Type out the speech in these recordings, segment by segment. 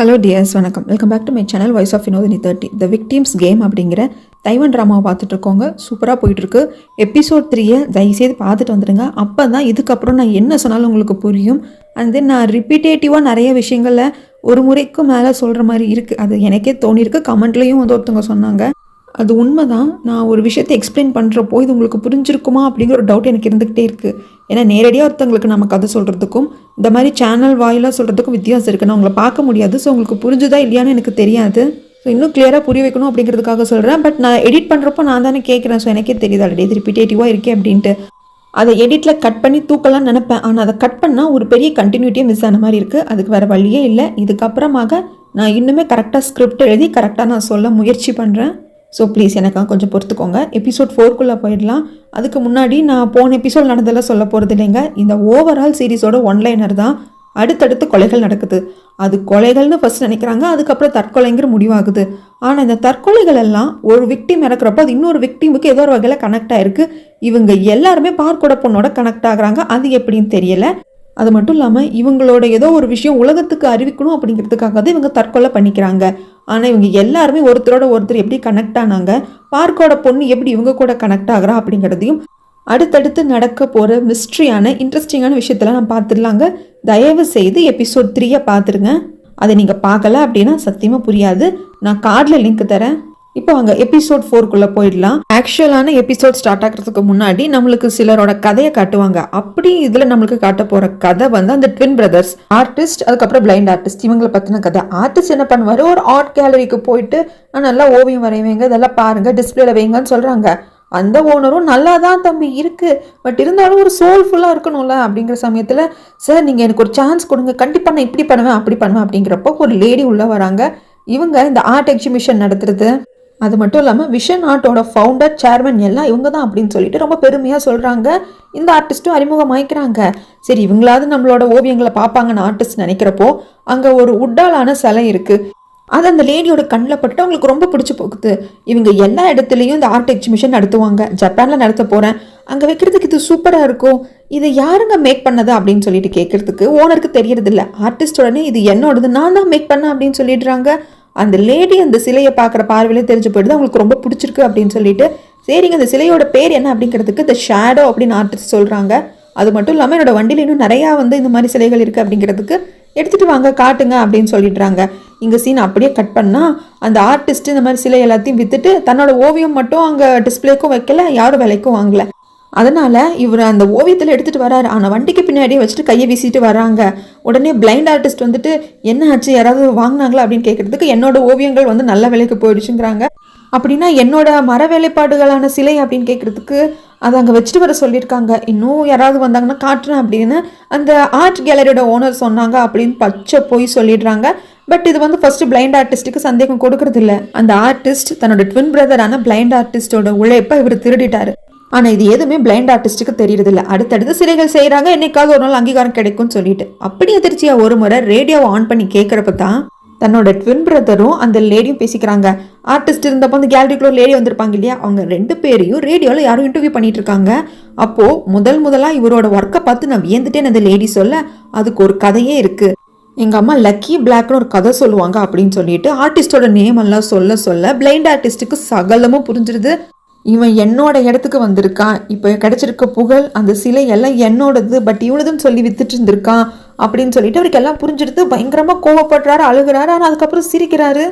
Hello dears, வணக்கம். Welcome back to my channel voice of Vinodhini 30. The victims game அப்படிங்கிற Taiwan ட்ராமாவை பார்த்துட்டு இருக்கோங்க. சூப்பராக போயிட்டுருக்கு. எபிசோட் 3 தயவுசெய்து பார்த்துட்டு வந்துடுங்க. அப்போ தான் இதுக்கப்புறம் நான் என்ன சொன்னாலும் உங்களுக்கு புரியும். அண்ட் தென் நான் ரிப்பீட்டேட்டிவாக நிறைய விஷயங்களில் ஒரு முறைக்கும் மேலே சொல்கிற மாதிரி இருக்குது. அது எனக்கே தோணியிருக்கு. கமெண்ட்லேயும் வந்து ஒருத்தவங்க சொன்னாங்க. அது உண்மை தான். நான் ஒரு விஷயத்தை எக்ஸ்பிளைன் பண்ணுறப்போ இது உங்களுக்கு புரிஞ்சிருக்குமா அப்படிங்கிற ஒரு டவுட் எனக்கு இருந்துக்கிட்டே இருக்குது. ஏன்னா நேரடியாக ஒருத்தவங்களுக்கு நம்ம கதை சொல்கிறதுக்கும் இந்த மாதிரி சேனல் வாயிலாக சொல்கிறதுக்கும் வித்தியாசம் இருக்குது. நான் உங்களை பார்க்க முடியாது. ஸோ உங்களுக்கு புரிஞ்சுதா இல்லையான்னு எனக்கு தெரியாது. ஸோ இன்னும் கிளியராக புரிய வைக்கணும் அப்படிங்கிறதுக்காக சொல்கிறேன். பட் நான் எடிட் பண்ணுறப்போ நான் தானே கேட்குறேன். ஸோ எனக்கே தெரியுது ஆல்ரெடி இது ரிப்பீட்டேட்டிவாக இருக்கே அப்படின்ட்டு. அதை எடிட்டில் கட் பண்ணி தூக்கலாம்னு நினைப்பேன். ஆனால் அதை கட் பண்ணால் ஒரு பெரிய கண்டினியூட்டியே மிஸ் ஆன மாதிரி இருக்குது. அதுக்கு வேறு வழியே இல்லை. இதுக்கப்புறமாக நான் இன்னுமே கரெக்டாக ஸ்கிரிப்ட் எழுதி கரெக்டாக நான் சொல்ல முயற்சி பண்ணுறேன். ஸோ ப்ளீஸ் எனக்காக கொஞ்சம் பொறுத்துக்கோங்க. எபிசோட் 4க்குள்ளே போயிடலாம். அதுக்கு முன்னாடி நான் போன எபிசோட் நடந்ததெல்லாம் சொல்ல போகிறது இல்லைங்க. இந்த ஓவரால் சீரீஸோட ஒன்லைனர் தான் அடுத்தடுத்து கொலைகள் நடக்குது. அது கொலைகள்னு ஃபஸ்ட் நினைக்கிறாங்க, அதுக்கப்புறம் தற்கொலைங்கிற முடிவாகுது. ஆனால் இந்த தற்கொலைகள் எல்லாம் ஒரு விக்டிம் இறக்குறப்போ அது இன்னொரு விக்டிமுக்கு ஏதோ ஒரு வகையில் கனெக்ட் ஆகிருக்கு. இவங்க எல்லாருமே பார்க்கோட பொண்ணோட கனெக்ட் ஆகுறாங்க. அது எப்படின்னு தெரியலை. அது மட்டும் இல்லாமல் இவங்களோட ஏதோ ஒரு விஷயம் உலகத்துக்கு அறிவிக்கணும் அப்படிங்கிறதுக்காக தான் இவங்க தற்கொலை பண்ணிக்கிறாங்க. ஆனால் இவங்க எல்லாருமே ஒருத்தரோட ஒருத்தர் எப்படி கனெக்ட் ஆனாங்க, பார்க்கோட பொண்ணு எப்படி இவங்க கூட கனெக்ட் ஆகுறா அப்படிங்கிறதையும் அடுத்தடுத்து நடக்க போகிற மிஸ்ட்ரியான இன்ட்ரெஸ்டிங்கான விஷயத்தெல்லாம் நான் பார்த்துடலாங்க. தயவு செய்து எபிசோட் 3 பார்த்துருங்க. அதை நீங்கள் பார்க்கல அப்படின்னா சத்தியமாக புரியாது. நான் கார்டில் லிங்க் தரேன். இப்போ வாங்க எபிசோட் 4க்குள்ளே போயிடலாம். ஆக்சுவலான எபிசோட் ஸ்டார்ட் ஆகிறதுக்கு முன்னாடி நம்மளுக்கு சிலரோட கதையை காட்டுவாங்க. அப்படி இதில் நம்மளுக்கு காட்ட போகிற கதை வந்து அந்த ட்வின் பிரதர்ஸ், ஆர்டிஸ்ட், அதுக்கப்புறம் பிளைண்ட் ஆர்டிஸ்ட், இவங்களை பற்றின கதை. ஆர்டிஸ்ட் என்ன பண்ணுவார், ஒரு ஆர்ட் கேலரிக்கு போயிட்டு நான் நல்லா ஓவியம் வரைவேங்க, இதெல்லாம் பாருங்கள் டிஸ்பிளேல வைங்கன்னு சொல்கிறாங்க. அந்த ஓனரும் நல்லா தான் தம்பி இருக்குது, பட் இருந்தாலும் ஒரு சோல்ஃபுல்லாக இருக்கணும்ல அப்படிங்கிற சமயத்தில், சார் நீங்கள் எனக்கு ஒரு சான்ஸ் கொடுங்க, கண்டிப்பாக நான் இப்படி பண்ணுவேன் அப்படி பண்ணுவேன் அப்படிங்கிறப்போ ஒரு லேடி உள்ளே வராங்க. இவங்க இந்த ஆர்ட் எக்ஸிபிஷன் நடத்துறது, அது மட்டும் இல்லாமல் விஷன் ஆர்ட்டோட ஃபவுண்டர், சேர்மன் எல்லாம் இவங்க தான் அப்படின்னு சொல்லிட்டு ரொம்ப பெருமையாக சொல்கிறாங்க. இந்த ஆர்டிஸ்ட்டும் அறிமுகமாயிக்கிறாங்க. சரி இவங்களாவது நம்மளோட ஓவியங்களை பார்ப்பாங்கன்னு ஆர்டிஸ்ட் நினைக்கிறப்போ அங்கே ஒரு உட்டாலான சிலை இருக்குது. அது அந்த லேடியோட கண்ணில் பட்டு அவங்களுக்கு ரொம்ப பிடிச்சி போகுது. இவங்க எல்லா இடத்துலையும் இந்த ஆர்ட் எக்ஸிபிஷன் நடத்துவாங்க. ஜப்பானில் நடத்த போகிறேன், அங்கே வைக்கிறதுக்கு இது சூப்பராக இருக்கும், இதை யாருங்க மேக் பண்ணது அப்படின்னு சொல்லிட்டு கேட்குறதுக்கு ஓனருக்கு தெரியறதில்ல. ஆர்டிஸ்ட் உடனே இது என்னோடது, நான் தான் மேக் பண்ணேன் அப்படின்னு சொல்லிடுறாங்க. அந்த லேடி அந்த சிலையை பார்க்குற பார்வையிலே தெரிஞ்சு போயிடுது அவங்களுக்கு ரொம்ப பிடிச்சிருக்கு அப்படின்னு சொல்லிட்டு, சரிங்க இந்த சிலையோட பேர் என்ன அப்படிங்கிறதுக்கு த ஷேடோ அப்படின்னு ஆர்டிஸ்ட் சொல்கிறாங்க. அது மட்டும் இல்லாமல் என்னோட வண்டியில் இன்னும் நிறையா வந்து இந்த மாதிரி சிலைகள் இருக்குது அப்படிங்கிறதுக்கு எடுத்துகிட்டு வாங்க காட்டுங்க அப்படின்னு சொல்லிடுறாங்க. இங்கே சீன் அப்படியே கட் பண்ணால் அந்த ஆர்டிஸ்ட் இந்த மாதிரி சிலை எல்லாத்தையும் விற்றுட்டு தன்னோட ஓவியம் மட்டும் அங்கே டிஸ்பிளேக்கும் வைக்கல, யாரும் விலைக்கும் வாங்கலை. அதனால் இவர் அந்த ஓவியத்தில் எடுத்துகிட்டு வராரு. ஆனால் வண்டிக்கு பின்னாடியே வச்சுட்டு கையை வீசிட்டு வராங்க. உடனே பிளைண்ட் ஆர்டிஸ்ட் வந்துட்டு என்ன ஆச்சு, யாராவது வாங்கினாங்களா அப்படின்னு கேட்குறதுக்கு என்னோட ஓவியங்கள் வந்து நல்ல விலைக்கு போயிடுச்சுங்கிறாங்க. அப்படின்னா என்னோட மர வேலைப்பாடுகளான சிலை அப்படின்னு கேட்குறதுக்கு அதை அங்கே வச்சுட்டு வர சொல்லியிருக்காங்க. இன்னும் யாராவது வந்தாங்கன்னா காட்டுறேன் அப்படின்னு அந்த ஆர்ட் கேலரியோட ஓனர் சொன்னாங்க அப்படின்னு பச்சை போய் சொல்லிடுறாங்க. பட் இது வந்து ஃபர்ஸ்ட் பிளைண்ட் ஆர்டிஸ்ட்டுக்கு சந்தேகம் கொடுக்கறது இல்லை. அந்த ஆர்டிஸ்ட் தன்னோட ட்வின் பிரதரான பிளைண்ட் ஆர்டிஸ்டோட உழைப்பை இவர் திருடிட்டாரு. ஆனால் இது எதுவுமே பிளைண்ட் ஆர்டிஸ்ட்டுக்கு தெரியறதில்ல. அடுத்தடுத்து சிலைகள் செய்கிறாங்க, என்னைக்காவது ஒரு நாள் அங்கீகாரம் கிடைக்கும்னு சொல்லிட்டு. அப்படி அதிர்ச்சியாக ஒரு முறை ரேடியோவை ஆன் பண்ணி கேட்குறப்ப தான் தன்னோட ட்வின் பிரதரும் அந்த லேடியும் பேசிக்கிறாங்க. ஆர்டிஸ்ட் இருந்தப்போ அந்த கேலரிக்குள்ள லேடி வந்திருப்பாங்க இல்லையா, அவங்க 2 பேரையும் ரேடியோவில் யாரும் இன்டர்வியூ பண்ணிட்டு இருக்காங்க. அப்போது முதலாக இவரோட ஒர்க்கை பார்த்து நான் வியந்துட்டேன்னு அந்த லேடி சொல்ல, அதுக்கு ஒரு கதையே இருக்குது. எங்கள் அம்மா லக்கி பிளாக்னு ஒரு கதை சொல்லுவாங்க அப்படின்னு சொல்லிட்டு ஆர்டிஸ்டோட நேம் எல்லாம் சொல்ல பிளைண்ட் ஆர்டிஸ்ட்டுக்கு சகலமும் புரிஞ்சிருது. இவன் என்னோட இடத்துக்கு வந்திருக்கான், இப்போ கிடைச்சிருக்க புகழ் அந்த சிலை எல்லாம் என்னோடது, பட் இவனதுன்னு சொல்லி வித்துட்டு இருந்திருக்கான் அப்படின்னு சொல்லிட்டு அவருக்கு எல்லாம் புரிஞ்சிடுது. பயங்கரமாக கோவப்படுறாரு, அழுகிறாரு. ஆனால் அதுக்கப்புறம் சிரிக்கிறாரு.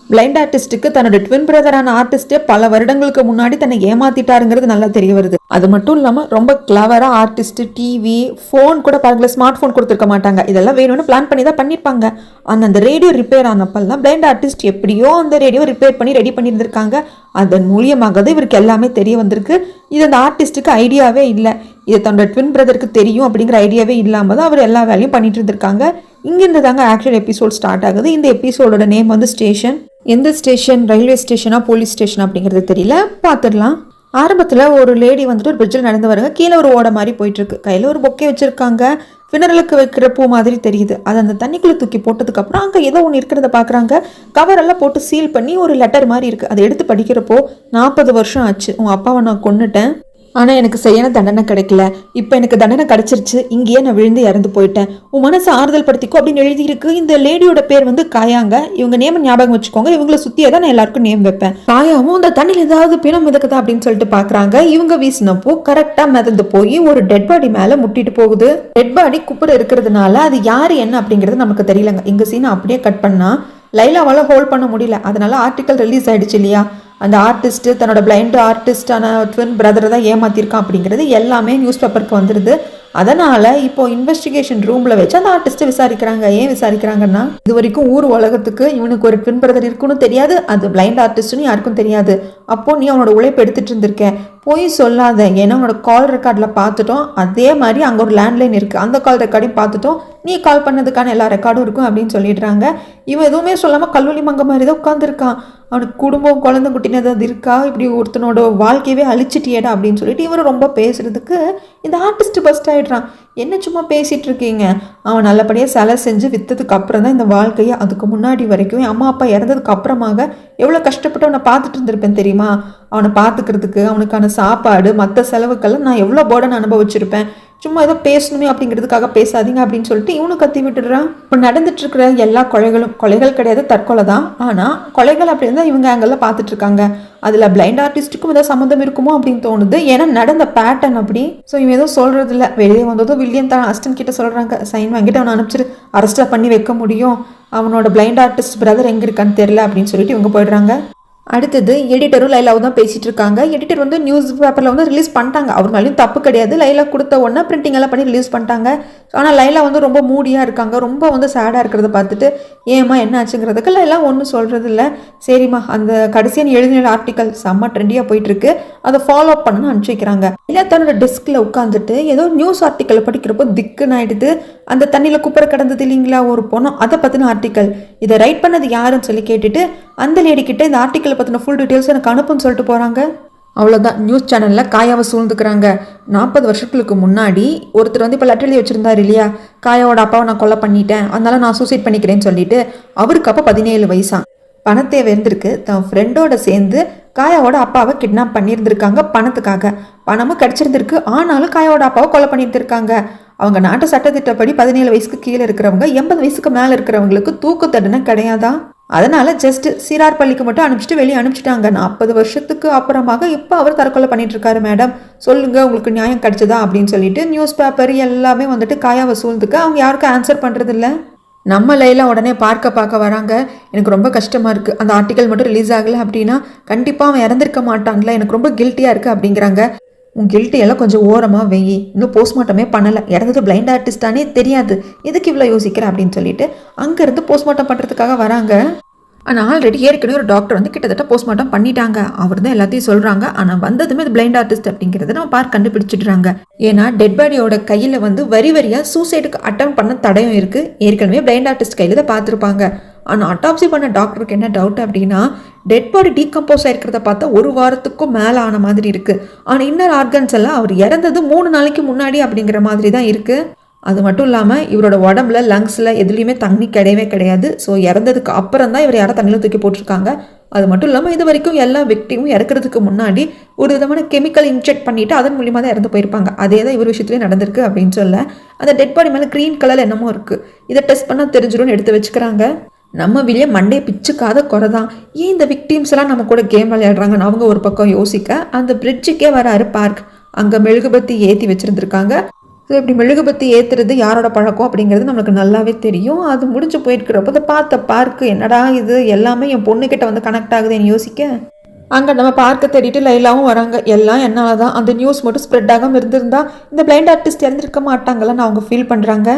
பிளைண்ட் ஆர்டிஸ்ட்டுக்கு தன்னோட ட்வின் பிரதரான ஆர்டிஸ்டே பல வருடங்களுக்கு முன்னாடி தன்னை ஏமாத்திட்டாருங்கிறது நல்லா தெரிய வருது. அது மட்டும் இல்லாமல் ரொம்ப கிளவராக ஆர்டிஸ்ட் டிவி, ஃபோன் கூட பாருங்களேன், ஸ்மார்ட் ஃபோன் கொடுத்துருக்க மாட்டாங்க. இதெல்லாம் வேணும்னு பிளான் பண்ணி தான் பண்ணியிருப்பாங்க. ஆனால் அந்த ரேடியோ ரிப்பேர் ஆனப்பெல்லாம் பிளைண்ட் ஆர்டிஸ்ட் எப்படியோ அந்த ரேடியோ ரிப்பேர் பண்ணி ரெடி பண்ணியிருந்திருக்காங்க. அதன் மூலியமாக தான் இவருக்கு எல்லாமே தெரிய வந்திருக்கு. இது அந்த ஆர்டிஸ்ட்டுக்கு ஐடியாவே இல்லை. இது தன்னோட ட்வின் பிரதருக்கு தெரியும் அப்படிங்கிற ஐடியாவே இல்லாமல் தான் அவர் எல்லா வேலையும் பண்ணிட்டு இருந்திருக்காங்க. இங்கிருந்து தாங்க ஆக்சுவல் எபிசோட் ஸ்டார்ட் ஆகுது. இந்த எபிசோடோட நேம் வந்து ஸ்டேஷன். எந்த ஸ்டேஷன், ரயில்வே ஸ்டேஷனா போலீஸ் ஸ்டேஷன் அப்படிங்கிறது தெரியல, பார்த்துடலாம். ஆரம்பத்தில் ஒரு லேடி வந்துட்டு ஒரு பிரிட்ஜில் நடந்து வருங்க. கீழே ஒரு ஓட மாதிரி போயிட்டுருக்கு. கையில் ஒரு பொக்கே வச்சுருக்காங்க. ஃபினரலுக்கு வைக்கிற பூ மாதிரி தெரியுது. அது அந்த தண்ணிக்குள்ளே தூக்கி போட்டதுக்கப்புறம் அங்கே ஏதோ ஒன்று இருக்கிறத பார்க்குறாங்க. கவரெல்லாம் போட்டு சீல் பண்ணி ஒரு லெட்டர் மாதிரி இருக்குது. அதை எடுத்து படிக்கிறப்போ 40 வருஷம் ஆச்சு, உங்கள் அப்பாவை நான் கொன்னுட்டேன், ஆனால் எனக்கு சரியான தண்டனை கிடைக்கல. இப்போ எனக்கு தண்டனை கிடைச்சிருச்சு, இங்கேயே நான் விழுந்து இறந்து போயிட்டேன். உன் மனசை ஆறுதல் படுத்திக்கோ அப்படின்னு எழுதியிருக்கு. இந்த லேடியோட பேர் வந்து காயாங்க. இவங்க நேம் ஞாபகம் வச்சுக்கோங்க. இவங்கள சுற்றியே தான் நான் எல்லாருக்கும் நேம் வைப்பேன். காயாவும் இந்த தண்ணியில் ஏதாவது பிணம் மிதக்குதா அப்படின்னு சொல்லிட்டு பார்க்குறாங்க. இவங்க வீசினப்போ கரெக்டாக மிதந்து போய் ஒரு டெட் பாடி மேலே முட்டிட்டு போகுது. டெட் பாடி குப்புற இருக்கிறதுனால அது யார் என்ன அப்படிங்கிறது நமக்கு தெரியலங்க. இங்கே சீனை அப்படியே கட் பண்ணால் லைலாவால் ஹோல்ட் பண்ண முடியல. அதனால ஆர்டிக்கல் ரிலீஸ் ஆயிடுச்சு இல்லையா. அந்த ஆர்டிஸ்ட்டு தன்னோட பிளைண்ட் ஆர்டிஸ்டான ட்வின் பிரதரை தான் ஏமாத்திருக்கான் அப்படிங்கிறது எல்லாமே நியூஸ் பேப்பருக்கு வந்துடுது. அதனால் இப்போ இன்வெஸ்டிகேஷன் ரூமில் வச்சு அந்த ஆர்டிஸ்ட்டை விசாரிக்கிறாங்க. ஏன் விசாரிக்கிறாங்கன்னா, இது வரைக்கும் ஊர் உலகத்துக்கு இவனுக்கு ஒரு ட்வின் பிரதர் இருக்குன்னு தெரியாது, அது பிளைண்ட் ஆர்டிஸ்ட்னு யாருக்கும் தெரியாது. அப்போது நீ அவனோட உழைப்பு எடுத்துகிட்டு இருந்திருக்க, போய் சொல்லாத. ஏன்னா அவனோட கால் ரெக்கார்டில் பார்த்துட்டோம். அதே மாதிரி அங்கே ஒரு லேண்ட்லைன் இருக்குது, அந்த கால் ரெக்கார்டையும் பார்த்துட்டோம். நீ கால் பண்ணதுக்கான எல்லா ரெக்கார்டும் இருக்கும் அப்படின்னு சொல்லிடுறாங்க. இவன் எதுவுமே சொல்லாமல் கல்லூரி மங்க மாதிரி தான் உட்காந்துருக்கான். அவனுக்கு குடும்பம் குழந்தை குட்டினது அது இருக்கா, இப்படி ஒருத்தனோட வாழ்க்கையவே அழிச்சிட்டியேடா அப்படின்னு சொல்லிட்டு இவர் ரொம்ப பேசுறதுக்கு இந்த ஆர்டிஸ்ட் பஸ்ட் ஆகிடுறான். என்ன சும்மா பேசிகிட்டு இருக்கீங்க, அவன் நல்லபடியாக சிலை செஞ்சு விற்றதுக்கு அப்புறம் தான் இந்த வாழ்க்கையை, அதுக்கு முன்னாடி வரைக்கும் அம்மா அப்பா இறந்ததுக்கு அப்புறமாக எவ்வளோ கஷ்டப்பட்டு அவனை பார்த்துட்டு இருந்திருப்பேன் தெரியுமா. அவனை பார்த்துக்கிறதுக்கு அவனுக்கான சாப்பாடு மற்ற செலவுக்கெல்லாம் நான் எவ்வளோ போர்டன் அனுபவிச்சிருப்பேன். சும்மா ஏதோ பேசணுமே அப்படிங்கிறதுக்காக பேசாதீங்க அப்படின்னு சொல்லிட்டு இவனு கத்தி விட்டுடுறான். இப்போ நடந்துட்டு இருக்கிற எல்லா கொலைகள் கிடையாது, தற்கொலை தான். ஆனால் கொலைகள் அப்படின்னு தான் இவங்க அங்கெல்லாம் பார்த்துட்டு இருக்காங்க. அதில் பிளைண்ட் ஆர்டிஸ்ட்டுக்கும் ஏதோ சம்மந்தம் இருக்குமோ அப்படின்னு தோணுது. ஏன்னா நடந்த பேட்டர்ன் அப்படி. ஸோ இவன் எதுவும் சொல்கிறது இல்லை. வெளியே வந்ததும் வில்லியம் தான் அசிஸ்டன்ட் கிட்ட சொல்கிறாங்க, சைன் வாங்கிட்டு அவனை அனுப்பிச்சிட்டு அரெஸ்டாக பண்ணி வைக்க முடியும், அவனோட பிளைண்ட் ஆர்டிஸ்ட் பிரதர் எங்கே இருக்கான்னு தெரியல அப்படின்னு சொல்லிட்டு இவங்க போயிடுறாங்க. அடுத்தது எடிட்டரும் லைலாவும் தான் பேசிகிட்டு இருக்காங்க. எடிட்டர் வந்து நியூஸ் பேப்பரில் வந்து ரிலீஸ் பண்ணிட்டாங்க. அவர் மேலேயும் தப்பு கிடையாது. லைலா கொடுத்த உடனே பிரிண்டிங் எல்லாம் பண்ணி ரிலீஸ் பண்ணிட்டாங்க. ஆனால் லைலா வந்து ரொம்ப மூடியாக இருக்காங்க. ரொம்ப வந்து சேடாக இருக்கிறத பார்த்துட்டு ஏமா என்ன ஆச்சுங்கிறதுக்கு லைலா ஒன்றும் சொல்கிறது இல்லை. சரிம்மா, அந்த கடைசியாக எழுதின ஆர்டிக்கல் செம்ம ட்ரெண்டியாக போயிட்டுருக்கு, அதை ஃபாலோ அப் பண்ணணும்னு அனுப்பிச்சி வைக்கிறாங்க. இல்லை தன்னோட டெஸ்கில் உட்காந்துட்டு ஏதோ நியூஸ் ஆர்டிக்கல் படிக்கிறப்போ திக்குன்னு ஆகிடுது. அந்த தண்ணியில் குப்பரை கிடந்தது இல்லைங்களா ஒரு பொண்ணு, அதை பற்றின ஆர்டிக்கல். இதை ரைட் பண்ணது யாருன்னு சொல்லி கேட்டுட்டு அந்த லேடிக்கிட்ட இந்த ஆர்டிக்கலை பற்றின ஃபுல் டீட்டெயில்ஸ் எனக்கு அனுப்புன்னு சொல்லிட்டு போகிறாங்க. அவ்வளோதான், நியூஸ் சேனலில் காயாவை சூழ்ந்துக்கிறாங்க. 40 வருஷத்துக்கு முன்னாடி ஒருத்தர் வந்து இப்போ லெட்டர் எழுதி வச்சுருந்தார் இல்லையா, காயாவோட அப்பாவை நான் கொலை பண்ணிட்டேன், அதனால நான் சூசைட் பண்ணிக்கிறேன்னு சொல்லிட்டு. அவருக்கு அப்போ 17 வயசான். பணத்தேவை இருந்திருக்கு. தன் ஃப்ரெண்டோட சேர்ந்து காயாவோட அப்பாவை கிட்னாப் பண்ணியிருந்திருக்காங்க பணத்துக்காக. பணமும் கிடச்சிருந்துருக்கு. ஆனாலும் காயாவோட அப்பாவை கொலை பண்ணியிருந்திருக்காங்க. அவங்க நாட்டு சட்டத்திட்டப்படி 17 வயசுக்கு கீழே இருக்கிறவங்க 80 வயசுக்கு மேலே இருக்கிறவங்களுக்கு தூக்கு தண்டனை கிடையாதான். அதனால ஜஸ்ட் சிறார் பள்ளிக்கு மட்டும் அனுப்பிச்சிட்டு வெளியே அனுப்பிச்சிட்டாங்க. 40 வருஷத்துக்கு அப்புறமாக இப்போ அவர் தற்கொலை பண்ணிட்டு இருக்காரு. மேடம் சொல்லுங்க, உங்களுக்கு நியாயம் கிடைச்சதா அப்படின்னு சொல்லிட்டு நியூஸ் பேப்பர் எல்லாமே வந்துட்டு காயாவை சூழ்ந்துக்க அவங்க யாருக்கும் ஆன்சர் பண்ணுறதில்ல. நம்ம லைலா உடனே பார்க்க வராங்க. எனக்கு ரொம்ப கஷ்டமாக இருக்குது, அந்த ஆர்டிக்கல் மட்டும் ரிலீஸ் ஆகலை அப்படின்னா கண்டிப்பாக அவன் இறந்திருக்க மாட்டான்ல, எனக்கு ரொம்ப கில்ட்டியாக இருக்குது அப்படிங்கிறாங்க. உன் கில்ட்டி எல்லாம் கொஞ்சம் ஓரமாக வெயி, இன்னும் போஸ்ட்மார்ட்டமே பண்ணலை, இறந்தது பிளைண்ட் ஆர்டிஸ்டானே தெரியாது, எதுக்கு இவ்வளோ யோசிக்கிற அப்படின்னு சொல்லிட்டு அங்கேருந்து போஸ்ட்மார்ட்டம் பண்ணுறதுக்காக வராங்க. ஆனால் ஆல்ரெடி ஏற்கனவே ஒரு டாக்டர் வந்து கிட்டத்தட்ட போஸ்ட்மார்ட்டம் பண்ணிட்டாங்க. அவர் தான் எல்லாத்தையும் சொல்கிறாங்க. ஆனால் வந்ததுமே அது பிளைண்ட் ஆர்டிஸ்ட் அப்படிங்கிறத நம்ம பார்க்க கண்டுபிடிச்சிடுறாங்க. ஏன்னா டெட் பாடியோட கையில் வந்து வரியாக சூசைடுக்கு அட்டம் பண்ண தடயம் இருக்குது. ஏற்கனவே பிளைண்ட் ஆர்டிஸ்ட் கையில் தான் பார்த்துருப்பாங்க. ஆனால் அட்டாப்சி பண்ண டாக்டருக்கு என்ன டவுட் அப்படின்னா, டெட் பாடி டீகம்போஸ் ஆகிருக்கிறத பார்த்தா 1 வாரத்துக்கும் மேலே ஆன மாதிரி இருக்குது. ஆனால் இன்னர் ஆர்கன்ஸ் எல்லாம் அவர் இறந்தது 3 நாளைக்கு முன்னாடி அப்படிங்கிற மாதிரி தான் இருக்குது. அது மட்டும் இல்லாமல் இவரோட உடம்புல லங்ஸில் எதுலேயுமே தண்ணி கிடையவே கிடையாது. ஸோ இறந்ததுக்கு அப்புறம் தான் இவர் யாரை தண்ணியில் தூக்கி போட்டிருக்காங்க. அது மட்டும் இல்லாமல் இது வரைக்கும் எல்லா விக்டிமும் இறக்குறதுக்கு முன்னாடி ஒரு விதமான கெமிக்கல் இன்ஜெக்ட் பண்ணிவிட்டு அதன் மூலியமாக தான் இறந்து போயிருப்பாங்க. அதே தான் இவர் விஷயத்துலேயே நடந்திருக்கு அப்படின்னு சொல்ல, அந்த டெட் பாடி மேலே க்ரீன் கலரில் என்னமோ இருக்குது, இதை டெஸ்ட் பண்ணால் தெரிஞ்சிடும்னு எடுத்து வச்சுக்கிறாங்க. நம்ம வெளியே மண்டே பிச்சுக்காத குறை தான், ஏன் இந்த விக்டிம்ஸ் எல்லாம் நம்ம கூட கேம் விளையாடுறாங்கன்னு அவங்க ஒரு பக்கம் யோசிக்க, அந்த பிரிட்ஜுக்கே வராரு பார்க். அங்கே மெழுகுபத்தி ஏற்றி வச்சுருந்துருக்காங்க. ஸோ இப்படி மெழுகுபத்தி ஏற்றுறது யாரோட பழக்கம் அப்படிங்கிறது நம்மளுக்கு நல்லாவே தெரியும். அது முடிஞ்சு போயிருக்கிறப்ப அதை பார்த்த பார்க்கு என்னடா இது எல்லாமே என் பொண்ணுக்கிட்ட வந்து கனெக்ட் ஆகுதுன்னு யோசிக்க, அங்கே நம்ம பார்க்க தேடிட்டு லைலாவும் வராங்க. எல்லாம் என்னால் தான், அந்த நியூஸ் மட்டும் ஸ்ப்ரெட் ஆகாமல் இருந்திருந்தா இந்த பிளைண்ட் ஆர்டிஸ்ட் இறந்துருக்க மாட்டாங்களான்னு அவங்க ஃபீல் பண்ணுறாங்க.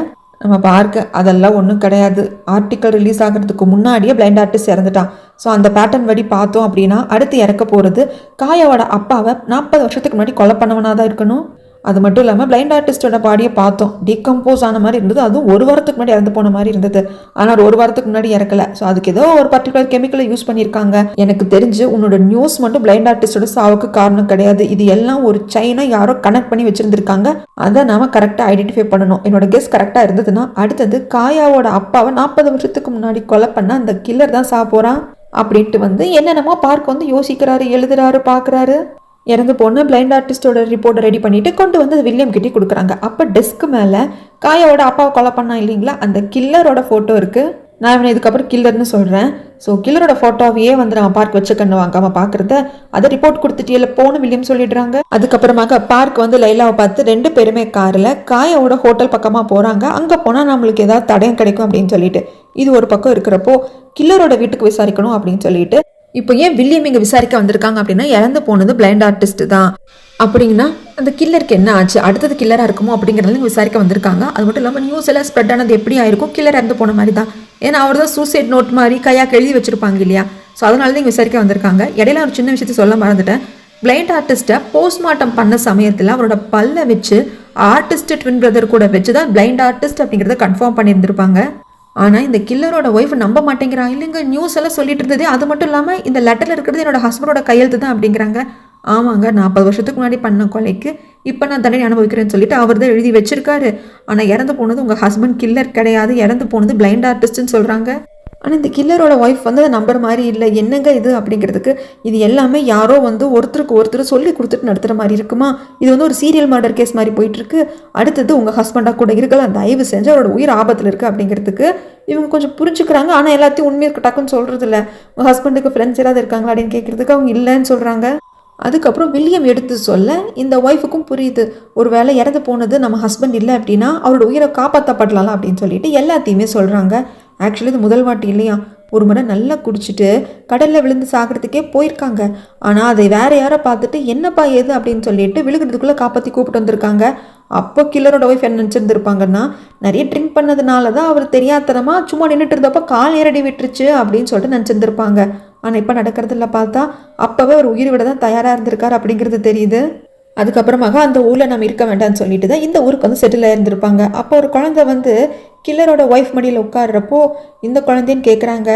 நம்ம பார்க்க அதெல்லாம் ஒன்றும் கிடையாது. ஆர்டிக்கல் ரிலீஸ் ஆகிறதுக்கு முன்னாடியே பிளைண்ட் ஆர்டிஸ்ட் இறந்துட்டான். ஸோ அந்த பேட்டர்ன் படி பார்த்தோம் அப்படின்னா அடுத்து இறக்க போகிறது காயாவோட அப்பாவை 40 வருஷத்துக்கு முன்னாடி கொலை பண்ணவனாக தான் இருக்கணும். அது மட்டும் இல்லாமல் பிளைண்ட் ஆர்டிஸ்டோட பாடியை பார்த்தோம், டீகம்போஸ் ஆன மாதிரி இருந்தது. அதுவும் 1 வாரத்துக்கு முன்னாடி இறந்து போன மாதிரி இருந்தது. ஆனால் 1 வாரத்துக்கு முன்னாடி இறக்கலை. ஸோ அதுக்கு ஏதோ ஒரு பர்டிகுலர் கெமிக்கலை யூஸ் பண்ணியிருக்காங்க. எனக்கு தெரிஞ்சு உன்னோட நியூஸ் மட்டும் பிளைண்ட் ஆர்டிஸ்டோட சாவுக்கு காரணம் கிடையாது. இது எல்லாம் ஒரு செயினை யாரோ கனெக்ட் பண்ணி வச்சிருந்திருக்காங்க. அதை நாம கரெக்டாக ஐடென்டிஃபை பண்ணணும். என்னோட கெஸ் கரெக்டாக இருந்ததுன்னா அடுத்தது காயாவோட அப்பாவை 40 வருஷத்துக்கு முன்னாடி கொலை பண்ண அந்த கில்லர் தான் சாக போகிறான் அப்படின்ட்டு வந்து என்னென்னமோ பார்க்க வந்து யோசிக்கிறாரு, எழுதுறாரு, பார்க்குறாரு. இறந்து போன பிளைண்ட் ஆர்டிஸ்டோட ரிப்போர்ட்டை ரெடி பண்ணிட்டு கொண்டு வந்து அது வில்லியம் கிட்டே கொடுக்குறாங்க. அப்போ டெஸ்க்கு மேலே காயாவோட அப்பாவை கொலை பண்ணா இல்லைங்களா, அந்த கில்லரோட ஃபோட்டோ இருக்குது. நான் இவனை இதுக்கப்புறம் கில்லர்னு சொல்கிறேன். ஸோ கில்லரோட ஃபோட்டோவையே வந்து நம்ம பார்க் வச்சு கண்ணு வாங்காமல் பார்க்குறத அதை ரிப்போர்ட் கொடுத்துட்டு இல்லை போன வில்லியம் சொல்லிடுறாங்க. அதுக்கப்புறமாக பார்க் வந்து லைலாவை பார்த்து 2 பேருமே காரில் காயாவோட ஹோட்டல் பக்கமாக போகிறாங்க. அங்கே போனால் நம்மளுக்கு ஏதாவது தடயம் கிடைக்கும் அப்படின்னு சொல்லிட்டு இது ஒரு பக்கம் இருக்கிறப்போ கில்லரோட வீட்டுக்கு விசாரிக்கணும் அப்படின்னு சொல்லிட்டு இப்போ ஏன் வில்லியம் இங்கே விசாரிக்க வந்திருக்காங்க அப்படின்னா, இறந்து போனது பிளைண்ட் ஆர்டிஸ்ட் தான் அப்படிங்கன்னா அந்த கில்லருக்கு என்ன ஆச்சு, அடுத்தது கில்லராக இருக்குமோ அப்படிங்கிறத விசாரிக்க வந்திருக்காங்க. அது மட்டும் இல்லாமல் நியூஸ் எல்லாம் ஸ்ப்ரெட் ஆனது எப்படி ஆயிருக்கும், கில்லர் இறந்து போன மாதிரி தான். ஏன்னா அவர் தான் சூசைட் நோட் மாதிரி கையாக்கு எழுதி வச்சிருப்பாங்க இல்லையா. ஸோ அதனால தான் இங்கே விசாரிக்க வந்திருக்காங்க. இடையில ஒரு சின்ன விஷயத்தை சொல்ல மறந்துட்டேன். பிளைண்ட் ஆர்டிஸ்ட்டை போஸ்ட்மார்ட்டம் பண்ண சமயத்தில் அவரோட பல்ல வச்சு ஆர்டிஸ்ட் ட்வின் பிரதர் கூட வச்சு தான் பிளைண்ட் ஆர்டிஸ்ட் அப்படிங்கிறத கன்ஃபார்ம் பண்ணியிருந்திருப்பாங்க. ஆனால் இந்த கில்லரோட ஒய்ஃப் நம்ப மாட்டேங்கிறாங்க. இல்லைங்க நியூஸ் எல்லாம் சொல்லிட்டு இருந்ததே, அது மட்டும் இல்லாமல் இந்த லெட்டரில் இருக்கிறது என்னோட ஹஸ்பண்டோட கையெழுத்து தான் அப்படிங்கிறாங்க. ஆமாங்க, 40 வருஷத்துக்கு முன்னாடி பண்ண கொலைக்கு இப்போ நான் தண்டனை அனுபவிக்கிறேன்னு சொல்லிட்டு அவர் தான் எழுதி வச்சிருக்காரு. ஆனால் இறந்து போனது உங்கள் ஹஸ்பண்ட் கில்லர் கிடையாது, இறந்து போனது பிளைண்ட் ஆர்டிஸ்ட்னு சொல்கிறாங்க. ஆனால் இந்த கில்லரோட ஒய்ஃப் வந்து அதை நம்புற மாதிரி இல்லை. என்னங்க இது அப்படிங்கிறதுக்கு இது எல்லாமே யாரோ வந்து ஒருத்தருக்கு ஒருத்தர் சொல்லி கொடுத்துட்டு நடத்துகிற மாதிரி இருக்குமா. இது வந்து ஒரு சீரியல் மர்டர் கேஸ் மாதிரி போயிட்டுருக்கு. அடுத்தது உங்கள் ஹஸ்பண்டாக கூட இருக்கலாம், தயவு செஞ்சு அவரோட உயிர் ஆபத்தில் இருக்குது அப்படிங்கிறதுக்கு இவங்க கொஞ்சம் புரிஞ்சுக்கிறாங்க. ஆனால் எல்லாத்தையும் உண்மையாக டக்குன்னு சொல்கிறது இல்லை. உங்கள் ஹஸ்பண்டுக்கு ஃப்ரெண்ட்ஸ் ஏதாவது இருக்காங்களா அப்படின்னு கேட்குறதுக்கு அவங்க இல்லைன்னு சொல்கிறாங்க. அதுக்கப்புறம் வில்லியம் எடுத்து சொல்ல இந்த ஒய்ஃபுக்கும் புரியுது, ஒரு வேளை இறந்து போனது நம்ம ஹஸ்பண்ட் இல்லை அப்படின்னா அவரோட உயிரை காப்பாற்றப்படலாம் அப்படின்னு சொல்லிட்டு எல்லாத்தையுமே சொல்கிறாங்க. ஆக்சுவலி இது முதல் வாட்டி இல்லையா, ஒரு முறை நல்லா குடிச்சிட்டு கடலில் விழுந்து சாகிறதுக்கே போயிருக்காங்க. ஆனால் அதை வேற யாரை பார்த்துட்டு என்னப்பா ஏது அப்படின்னு சொல்லிட்டு விழுகிறதுக்குள்ளே காப்பாற்றி கூப்பிட்டு வந்திருக்காங்க. அப்போ கில்லரோட ஒய்ஃப் என்ன நினச்சிருந்துருப்பாங்கன்னா, நிறைய ட்ரிங்க் பண்ணதுனால தான் அவர் தெரியாதனமாக சும்மா நின்றுட்டு இருந்தப்போ கால் ஏறடி விட்டுருச்சு அப்படின்னு சொல்லிட்டு நினச்சிருந்துருப்பாங்க. ஆனால் இப்போ நடக்கிறதில்ல பார்த்தா அப்போவே ஒரு உயிர் விட தான் தயாராக இருந்திருக்காரு அப்படிங்கிறது தெரியுது. அதுக்கப்புறமாக அந்த ஊரில் நம்ம இருக்க வேண்டாம்னு சொல்லிட்டு தான் இந்த ஊருக்கு வந்து செட்டில் ஆயிருந்திருப்பாங்க. அப்போ ஒரு குழந்தை வந்து கில்லரோட ஒய்ஃப் மடியில் உட்கார்றப்போ இந்த குழந்தைன்னு கேட்குறாங்க,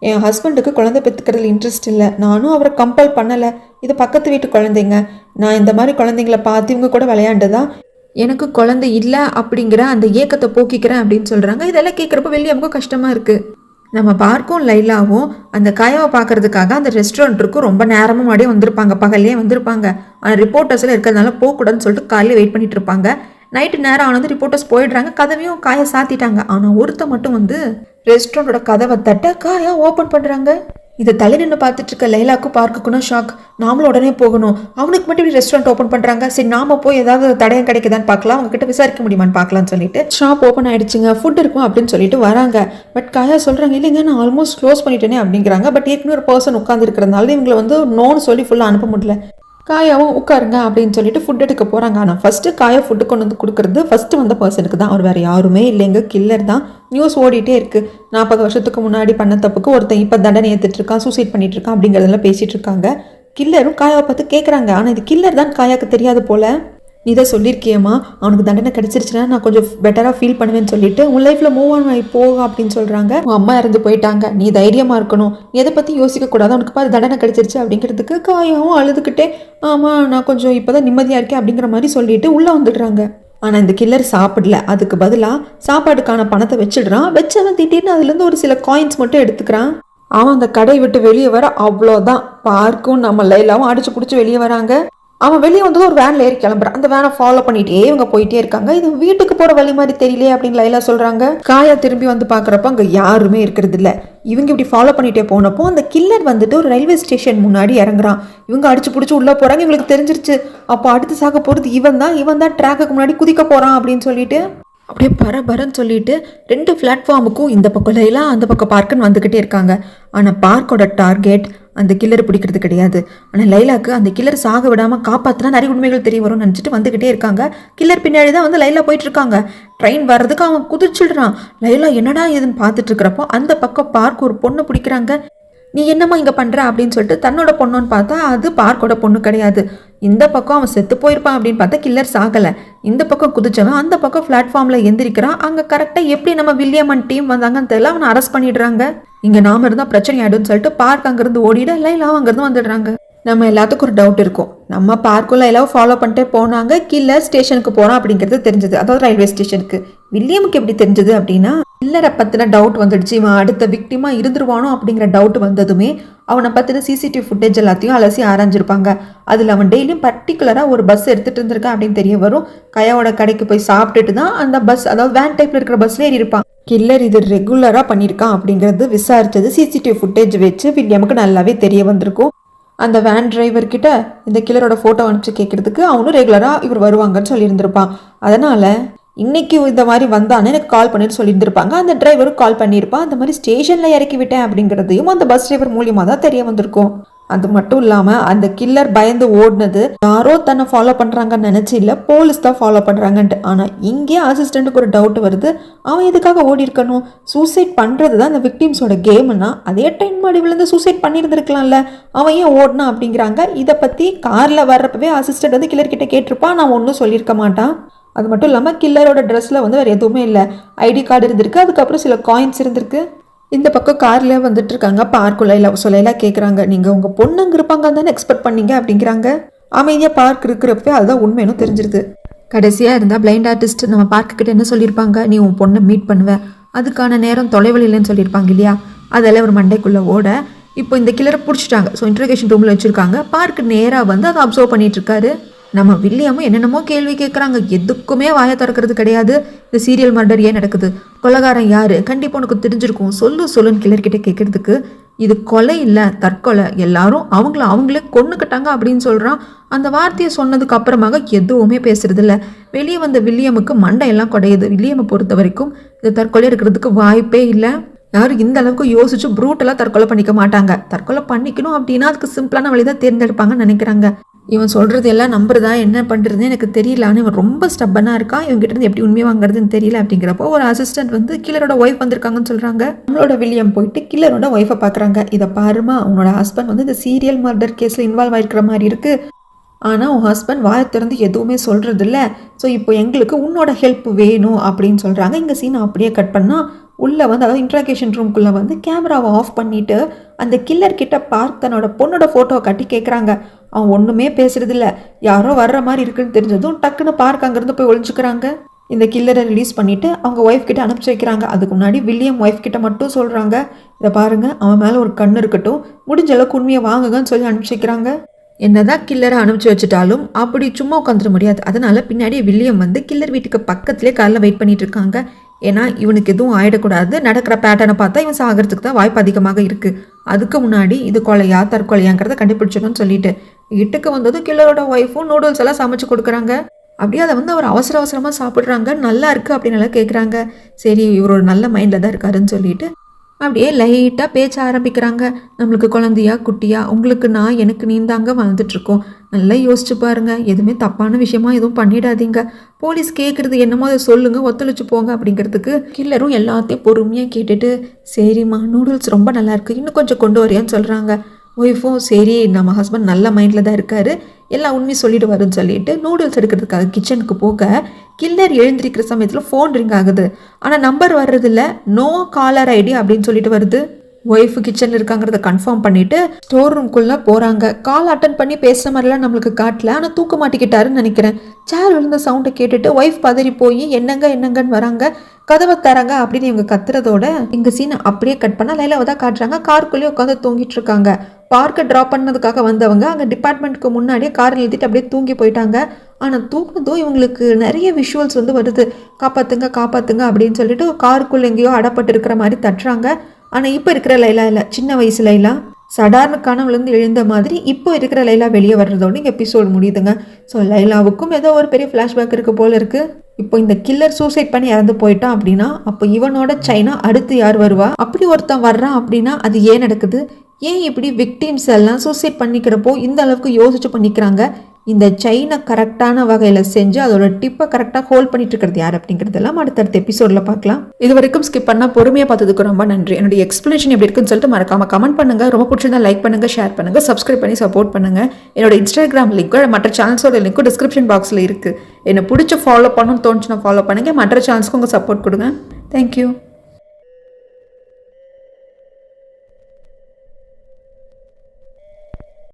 என் ஹஸ்பண்டுக்கு குழந்தை பெற்றுக்கிறதுல இன்ட்ரெஸ்ட் இல்லை, நானும் அவரை கம்பல் பண்ணலை, இது பக்கத்து வீட்டு குழந்தைங்க, நான் இந்த மாதிரி குழந்தைங்கள பார்த்து இவங்க கூட விளையாண்டுதான் எனக்கு குழந்தை இல்லை அப்படிங்கிற அந்த ஏக்கத்தை போக்கிக்கிறேன் அப்படின்னு சொல்கிறாங்க. இதெல்லாம் கேட்குறப்போ வில்லியமுக்கும் கஷ்டமாக இருக்குது. நம்ம பார்க்கும் லைலாவும் அந்த காயாவை பார்க்கறதுக்காக அந்த ரெஸ்டாரண்ட்டுக்கும் ரொம்ப நேரமும் முன்னாடியே வந்திருப்பாங்க, பகல்லையே வந்திருப்பாங்க. ஆனால் ரிப்போர்ட்டர்ஸில் இருக்கிறதுனால போகக்கூடாதுன்னு சொல்லிட்டு காலையில் வெயிட் பண்ணிட்டு இருப்பாங்க. நைட்டு நேரம் ஆனது ரிப்போர்ட்டர்ஸ் போயிடுறாங்க, கதவையும் காயை சாத்திட்டாங்க. ஆனால் ஒருத்த மட்டும் வந்து ரெஸ்டாரண்ட்டோட கதவை தட்ட காயா ஓப்பன் பண்ணுறாங்க. இதை தள்ளி நின்று பார்த்துட்டு இருக்க லைலாக்கும் பார்க்குன்னா ஷாக். நாமளும் உடனே போகணும், அவனுக்கு மட்டும் இப்படி ரெஸ்டாரண்ட் ஓப்பன் பண்ணுறாங்க, சரி நாம போய் ஏதாவது தடயம் கிடைக்குதான்னு பார்க்கலாம், அவங்க கிட்ட விசாரிக்க முடியுமான்னு பார்க்கலான்னு சொல்லிட்டு ஷாப் ஓப்பன் ஆயிடுச்சுங்க, ஃபுட் இருக்கும் அப்படின்னு சொல்லிட்டு வராங்க. பட் காயா சொல்கிறாங்க, இல்லைங்க நான் ஆல்மோஸ்ட் க்ளோஸ் பண்ணிட்டேனே அப்படிங்கிறாங்க. பட் ஏற்கனவே ஒரு பர்சன் உட்காந்து இருக்கிறதுனால இவங்களை வந்து நோன்னு சொல்லி ஃபுல்லாக அனுப்ப முடியல. காயாவும் உட்காருங்க அப்படின்னு சொல்லிட்டு ஃபுட் எடுக்க போகிறாங்க. ஆனால் ஃபஸ்ட்டு காயா ஃபுட்டு கொண்டு வந்து கொடுக்குறது ஃபஸ்ட்டு வந்த பர்சனுக்கு தான். அவர் வேறு யாருமே இல்லைங்க, கில்லர் தான். நியூஸ் ஓடிட்டே இருக்குது, 40 வருஷத்துக்கு முன்னாடி பண்ண தப்புக்கு ஒருத்தன் இப்போ தண்டனை ஏற்றுட்டு இருக்கான், சூசைட் பண்ணிட்டு இருக்கான் அப்படிங்கிறதெல்லாம் பேசிகிட்டு இருக்காங்க. கில்லரும் காயாவை பார்த்து கேட்குறாங்க, ஆனால் இது கில்லர் தான் காயாவுக்கு தெரியாது போல். நீ தான் சொல்லியிருக்கியம்மா அவனுக்கு தண்டனை கிடச்சிருச்சுன்னா நான் கொஞ்சம் பெட்டராக ஃபீல் பண்ணுவேன்னு சொல்லிட்டு உன் லைஃப்பில் மூவ் ஆன் ஆகி போக அப்படின்னு சொல்கிறாங்க. உன் அம்மா இறந்து போயிட்டாங்க, நீ தைரியமாக இருக்கணும், நீ எதை பற்றி யோசிக்கக்கூடாது, அவனுக்கு பாரு தண்டனை கிடச்சிருச்சு அப்படிங்கிறதுக்கு காயாவும் அழுதுகிட்டே ஆமாம் நான் கொஞ்சம் இப்போ தான் நிம்மதியாக இருக்கேன் அப்படிங்கிற மாதிரி சொல்லிட்டு உள்ளே வந்துடுறாங்க. ஆனால் இந்த கில்லர் சாப்பிடல, அதுக்கு பதிலாக சாப்பாடுக்கான பணத்தை வச்சிடுறான். வச்சவன் திடீர்னு அதுலேருந்து ஒரு சில காயின்ஸ் மட்டும் எடுத்துக்கிறான். அவன் அந்த கடை விட்டு வெளியே வர அவ்வளோதான், பார்க்கும் நம்ம லைலாவும் அடிச்சு பிடிச்சி வெளியே வராங்க. அவன் வெளியே வந்ததும் ஒரு வேனில் ஏறி கிளம்புறான். அந்த வேனை ஃபாலோ பண்ணிட்டே இவங்க போயிட்டே இருக்காங்க. இது வீட்டுக்கு போகிற வழி மாதிரி தெரியலையே அப்படின்னு லைலா சொல்கிறாங்க. காயா திரும்பி வந்து பார்க்குறப்போ அங்கே யாருமே இருக்கிறது இல்லை. இவங்க இப்படி ஃபாலோ பண்ணிகிட்டே போனப்போ அந்த கில்லர் வந்துட்டு ஒரு ரயில்வே ஸ்டேஷன் முன்னாடி இறங்குறான். இவங்க அடிச்சு பிடிச்சி உள்ளே போகிறாங்க. இவங்களுக்கு தெரிஞ்சிருச்சு அப்போ அடுத்து சாக போகிறது இவன் தான் ட்ராக்குக்கு முன்னாடி குதிக்க போகிறான் அப்படின்னு சொல்லிட்டு அப்படியே பரபரன்னு சொல்லிட்டு 2 பிளாட்ஃபார்முக்கும் இந்த பக்கம் லைலா அந்த பக்கம் பார்க்குன்னு வந்துக்கிட்டே இருக்காங்க. ஆனால் பார்க்கோட டார்கெட் அந்த கில்லரை பிடிக்கிறது கிடையாது. ஆனால் லைலாக்கு அந்த கில்லர் சாக விடாமல் காப்பாற்றினா நிறைய உண்மைகள் தெரிய வரும்னு நினச்சிட்டு வந்துக்கிட்டே இருக்காங்க. கில்லர் பின்னாடி தான் வந்து லைலா போயிட்டு இருக்காங்க. ட்ரெயின் வர்றதுக்கு அவன் குதிச்சிடுறான். லைலா என்னடா ஏதுன்னு பார்த்துட்டு இருக்கிறப்போ அந்த பக்கம் பார்க்க ஒரு பொண்ணை பிடிக்கிறாங்க. நீ என்னம்மா இங்கே பண்ணுற அப்படின்னு சொல்லிட்டு தன்னோட பொண்ணுன்னு பார்த்தா அது பார்க்கோட பொண்ணு கிடையாது. இந்த பக்கம் அவன் செத்து போயிருப்பான் அப்படின்னு பார்த்தா கில்லர் சாகலை. இந்த பக்கம் குதிச்சவன் அந்த பக்கம் பிளாட்ஃபார்மில் எந்திரிக்கிறான். அங்கே கரெக்டாக எப்படி நம்ம வில்லியம் அண்ட் டீம் வந்தாங்கன்னு தெரியல, அவனை அரெஸ்ட் பண்ணிடுறாங்க. இங்கே நாம இருந்தால் பிரச்சனை ஆகிடும்னு சொல்லிட்டு பார்க் அங்கேருந்து ஓடிட லைலாவும் அங்கேருந்து வந்துடுறாங்க. நம்ம எல்லாத்துக்கும் ஒரு டவுட் இருக்கும். நம்ம பார்க்குள்ள எல்லாம் ஃபாலோ பண்ணிட்டே போனாங்க, கில்லர் ஸ்டேஷனுக்கு போகிறான் அப்படிங்கிறது தெரிஞ்சது, அதாவது ரயில்வே ஸ்டேஷனுக்கு. வில்லியமுக்கு எப்படி தெரிஞ்சது அப்படின்னா, கில்லரை பற்றின டவுட் வந்துடுச்சு. இவன் அடுத்த விக்டிமா இருந்துருவானோ அப்படிங்கிற டவுட் வந்ததுமே அவனை பற்றின சிசிடிவி ஃபுட்டேஜ் எல்லாத்தையும் அலசி ஆராய்ஞ்சிருப்பாங்க. அதில் அவன் டெய்லியும் பர்டிகுலராக ஒரு பஸ் எடுத்துகிட்டு இருந்திருக்கான் அப்படின்னு தெரிய வரும். கையாவோட கடைக்கு போய் சாப்பிட்டுட்டு தான் அந்த பஸ், அதாவது வேன் டைப்பில் இருக்கிற பஸ்ல ஏறி இருப்பான். கில்லர் இது ரெகுலராக பண்ணியிருக்கான் அப்படிங்கிறது விசாரித்தது சிசிடிவி ஃபுட்டேஜ் வச்சு வில்லியமுக்கு நல்லாவே தெரிய வந்திருக்கும். அந்த வேன் டிரைவர் கிட்ட இந்த கில்லரோட ஃபோட்டோ அனுப்பிச்சு கேட்கறதுக்கு அவனும் ரெகுலராக இவர் வருவாங்கன்னு சொல்லியிருந்திருப்பான். அதனால் இன்னைக்கு இந்த மாதிரி வந்தானே எனக்கு கால் பண்ணிட்டு சொல்லியிருந்திருப்பாங்க. அந்த டிரைவரும் கால் பண்ணியிருப்பான். அந்த மாதிரி ஸ்டேஷனில் இறக்கி விட்டேன் அப்படிங்கிறதையும் அந்த பஸ் டிரைவர் மூலியமாக தான் தெரிய வந்திருக்கும். அது மட்டும் இல்லாமல் அந்த கில்லர் பயந்து ஓடினது யாரோ தன்னை ஃபாலோ பண்ணுறாங்கன்னு நினச்சி இல்லை, போலீஸ் தான் ஃபாலோ பண்ணுறாங்கன்ட்டு. ஆனால் இங்கே அசிஸ்டண்ட்டுக்கு ஒரு டவுட் வருது, அவன் எதுக்காக ஓடி இருக்கணும்? சூசைட் பண்ணுறது தான் அந்த விக்டிம்ஸோட கேம்னா அதே டைம் மாடி விழுந்து சூசைட் பண்ணியிருந்துருக்கலாம்ல, அவன் ஏன் ஓடினா அப்படிங்கிறாங்க. இதை பற்றி காரில் வர்றப்பவே அசிஸ்டண்ட் வந்து கில்லர்கிட்ட கேட்டிருப்பான், நான் ஒன்றும் சொல்லியிருக்க மாட்டான். அது மட்டும் இல்லாமல் கில்லரோட ட்ரெஸ்ஸில் வந்து வேறு எதுவுமே இல்லை. ஐடி கார்டு இருந்திருக்கு, அதுக்கப்புறம் சில காயின்ஸ் இருந்திருக்கு. இந்த பக்கம் காரில் வந்துட்டு இருக்காங்க. பார்க்குள்ள சொல்லையெல்லாம் கேட்குறாங்க, நீங்கள் உங்கள் பொண்ணு அங்கே இருப்பாங்க தானே எக்ஸ்பெக்ட் பண்ணீங்க அப்படிங்கிறாங்க. அமைதியாக பார்க் இருக்கிறப்ப அதுதான் உண்மைன்னு தெரிஞ்சிருது. கடைசியாக இருந்தால் பிளைண்ட் ஆர்டிஸ்ட் நம்ம பார்க்குக்கிட்ட என்ன சொல்லியிருப்பாங்க, நீ உன் பொண்ணை மீட் பண்ணுவேன், அதுக்கான நேரம் தொலைவில் இல்லைன்னு சொல்லியிருப்பாங்க இல்லையா. அதெல்லாம் ஒரு மண்டைக்குள்ளே ஓட இப்போ இந்த கில்லரை பிடிச்சிட்டாங்க. ஸோ இன்ட்ரோகேஷன் ரூமில் வச்சுருக்காங்க. பார்க்கு நேராக வந்து அதை அப்சர்வ் பண்ணிட்டு இருக்காரு. நம்ம வில்லியமும் என்னென்னமோ கேள்வி கேட்குறாங்க, எதுக்குமே வாயை திறக்கிறது கிடையாது. இந்த சீரியல் மர்டர் ஏன் நடக்குது, கொலைகாரன் யாரு, கண்டிப்பாக உனக்கு தெரிஞ்சிருக்கும், சொல்லுன்னு கில்லர்கிட்ட கேட்கறதுக்கு, இது கொலை இல்லை தற்கொலை, எல்லாரும் அவங்களே கொன்னுக்கிட்டாங்க அப்படின்னு சொல்கிறான். அந்த வார்த்தையை சொன்னதுக்கு அப்புறமாக எதுவுமே பேசுறது இல்லை. வெளியே வந்த வில்லியமுக்கு மண்டையெல்லாம் குடையுது. வில்லியமை பொறுத்த வரைக்கும் இது தற்கொலை இருக்கிறதுக்கு வாய்ப்பே இல்லை. யாரும் இந்த அளவுக்கு யோசிச்சு ப்ரூட்டெல்லாம் தற்கொலை பண்ணிக்க மாட்டாங்க. தற்கொலை பண்ணிக்கணும் அப்படின்னா அதுக்கு சிம்பிளான வழி தான் தேர்ந்தெடுப்பாங்கன்னு நினைக்கிறாங்க. இவன் சொல்கிறது எல்லாம் நம்புறதா, என்ன பண்ணுறதுன்னு எனக்கு தெரியலான்னு இவன் ரொம்ப ஸ்டப்பனாக இருக்கான். இவங்ககிட்ட இருந்து எப்படி உண்மையாக வாங்குறதுன்னு தெரியல அப்படிங்கிறப்போ ஒரு அசிஸ்டன்ட் வந்து கில்லரோட ஒய்ஃப் வந்திருக்காங்கன்னு சொல்கிறாங்க. நம்மளோட வில்லியம் போயிட்டு கில்லரோட ஒய்ஃபை பார்க்குறாங்க. இதை பாருமா, உன்னோட ஹஸ்பண்ட் வந்து இந்த சீரியல் மர்டர் கேஸில் இன்வால்வ் ஆகிருக்கிற மாதிரி இருக்குது, ஆனால் உன் ஹஸ்பண்ட் வாயை திறந்து எதுவுமே சொல்கிறது இல்லை. ஸோ இப்போ எங்களுக்கு உன்னோட ஹெல்ப் வேணும் அப்படின்னு சொல்கிறாங்க. இங்கே சீனை அப்படியே கட் பண்ணால் உள்ளே வந்து, அதாவது இன்ட்ராகேஷன் ரூம்குள்ளே வந்து கேமராவை ஆஃப் பண்ணிவிட்டு அந்த கில்லர் கிட்ட பார்க் தன்னோட பொண்ணோட ஃபோட்டோவை கட்டி கேட்குறாங்க. அவன் ஒன்றுமே பேசுறதில்ல. யாரோ வர்ற மாதிரி இருக்குன்னு தெரிஞ்சதும் டக்குன்னு பார்க் அங்கேருந்து போய் ஒழிஞ்சுக்கிறாங்க. இந்த கில்லரை ரிலீஸ் பண்ணிவிட்டு அவங்க ஒய்ஃப் கிட்ட அனுப்பிச்சி வைக்கிறாங்க. அதுக்கு முன்னாடி வில்லியம் ஒய்ஃப் கிட்ட மட்டும் சொல்கிறாங்க, இதை பாருங்கள், அவன் மேலே ஒரு கண் இருக்கட்டும், முடிஞ்ச அளவுக்கு உண்மையை வாங்குங்கன்னு சொல்லி அனுப்பிச்சி வைக்கிறாங்க. என்னதான் கில்லரை அனுப்பிச்சி வச்சுட்டாலும் அப்படி சும்மா உட்காந்துட முடியாது. அதனால பின்னாடியே வில்லியம் வந்து கில்லர் வீட்டுக்கு பக்கத்துலேயே காலைல வெயிட் பண்ணிட்டு இருக்காங்க. ஏன்னா இவனுக்கு எதுவும் ஆகிடக்கூடாது, நடக்கிற பேட்டர்னை பார்த்தா இவன் சாகிறதுக்கு தான் வாய்ப்பு அதிகமாக இருக்குது. அதுக்கு முன்னாடி இது கொலையா தற்கொலையாங்கிறத கண்டுபிடிச்சிடணும்னு சொல்லிட்டு வீட்டுக்கு வந்ததும் கில்லரோட ஒய்ஃபும் நூடுல்ஸ் எல்லாம் சமைச்சு கொடுக்குறாங்க. அப்படியே அதை வந்து அவர் அவசரமாக சாப்பிட்றாங்க. நல்லா இருக்குது அப்படின்னு எல்லாம் கேட்குறாங்க. சரி, இவர் ஒரு நல்ல மைண்டில் தான் இருக்காருன்னு சொல்லிட்டு அப்படியே லைட்டாக பேச்ச ஆரம்பிக்கிறாங்க. நம்மளுக்கு குழந்தையா குட்டியா, உங்களுக்கு நான் எனக்கு நீந்தாங்க வாழ்ந்துட்டுருக்கோம், நல்லா யோசிச்சு பாருங்க, எதுவுமே தப்பான விஷயமா எதுவும் பண்ணிடாதீங்க, போலீஸ் கேட்குறது என்னமோ அதை சொல்லுங்கள், ஒத்துழைச்சு போங்க அப்படிங்கிறதுக்கு கில்லரும் எல்லாத்தையும் பொறுமையாக கேட்டுட்டு, சரிம்மா நூடுல்ஸ் ரொம்ப நல்லாயிருக்கு, இன்னும் கொஞ்சம் கொண்டு வரையான்னு சொல்கிறாங்க. ஒய்ஃபும் சரி, நம்ம ஹஸ்பண்ட் நல்ல மைண்டில் தான் இருக்காரு, எல்லாம் உண்மையை சொல்லிட்டு வருன்னு சொல்லிட்டு நூடுல்ஸ் எடுக்கிறதுக்காக கிச்சனுக்கு போக கில்லர் எழுந்திருக்கிற சமயத்தில் ஃபோன் ரிங் ஆகுது. ஆனால் நம்பர் வர்றதில்ல, நோ காலர் ஐடி அப்படின்னு சொல்லிட்டு வருது. ஒய்ஃபு கிச்சனில் இருக்காங்கிறத கன்ஃபார்ம் பண்ணிவிட்டு ஸ்டோர் ரூம்குள்ளே போகிறாங்க. கால் அட்டன் பண்ணி பேசுகிற மாதிரிலாம் நம்மளுக்கு காட்டல, ஆனால் தூக்க மாட்டிக்கிட்டாருன்னு நினைக்கிறேன். சேர் விழுந்த சவுண்டை கேட்டுட்டு ஒய்ஃப் பதறி போய் என்னங்கன்னு வராங்க. கதவை தராங்க அப்படின்னு இவங்க கத்துறதோட இங்கே சீனை அப்படியே கட் பண்ணால் லைலாவை தான் காட்டுறாங்க. காருக்குள்ளேயே உட்காந்து தூங்கிட்டு இருக்காங்க. பார்க்கை ட்ராப் பண்ணதுக்காக வந்தவங்க அங்கே டிபார்ட்மெண்ட்டுக்கு முன்னாடியே கார் நிறுத்திட்டு அப்படியே தூங்கி போயிட்டாங்க. ஆனால் தூங்கினதும் இவங்களுக்கு நிறைய விஷுவல்ஸ் வந்து வருது. காப்பாற்றுங்க அப்படின்னு சொல்லிட்டு காருக்குள்ளே எங்கேயோ அடப்பட்டு இருக்கிற மாதிரி தட்டுறாங்க. ஆனால் இப்போ இருக்கிற லைலா இல்லை, சின்ன வயசு லைலா சடார்னு கனவுலேருந்து எழுந்த மாதிரி இப்போ இருக்கிற லைலா வெளியே வர்றதோடு இங்கே எபிசோடு முடியுதுங்க. ஸோ லைலாவுக்கும் ஏதோ ஒரு பெரிய ஃப்ளாஷ்பேக் இருக்க போல இருக்குது. இப்போ இந்த கில்லர் சூசைட் பண்ணி இறந்து போயிட்டான் அப்படின்னா அப்போ இவனோட சைனா அடுத்து யார் வருவா? அப்படி ஒருத்தன் வர்றான் அப்படின்னா அது ஏன் நடக்குது? ஏன் இப்படி விக்டிம்ஸ் எல்லாம் சூசைட் பண்ணிக்கிறப்போ இந்த அளவுக்கு யோசிச்சு பண்ணிக்கிறாங்க? இந்த செயினை கரெக்டான வகையில் செஞ்சு அதோட டிப்பை கரெக்டாக ஹோல்ட் பண்ணிட்டு இருக்கிறது யார் அப்படிங்கிறதெல்லாம் அடுத்தடுத்த எபிசோடில் பார்க்கலாம். இது வரைக்கும் ஸ்கிப் பண்ணால் பொறுமையாக பார்த்ததுக்கு ரொம்ப நன்றி. என்னுடைய எக்ஸ்பிளேஷன் எப்படி இருக்குன்னு சொல்லிட்டு மறக்காம கமெண்ட் பண்ணுங்கள். ரொம்ப பிடிச்சிருந்தா லைக் பண்ணுங்கள், ஷேர் பண்ணுங்கள், சப்ஸ்கிரைப் பண்ணி சப்போர்ட் பண்ணுங்கள். என்னோட இன்ஸ்டாகிராம் லிங்க்கும் மற்ற சேனல்ஸோட லிங்க்கும் டிஸ்கிரிப்ஷன் பாக்ஸில் இருக்குது. என்னை பிடிச்ச ஃபாலோ பண்ணணும்னு தோணுச்சுன்னா ஃபாலோ பண்ணுங்கள். மற்ற சேனல்ஸ்க்கு உங்கள் சப்போர்ட் கொடுங்க. தேங்க்யூ.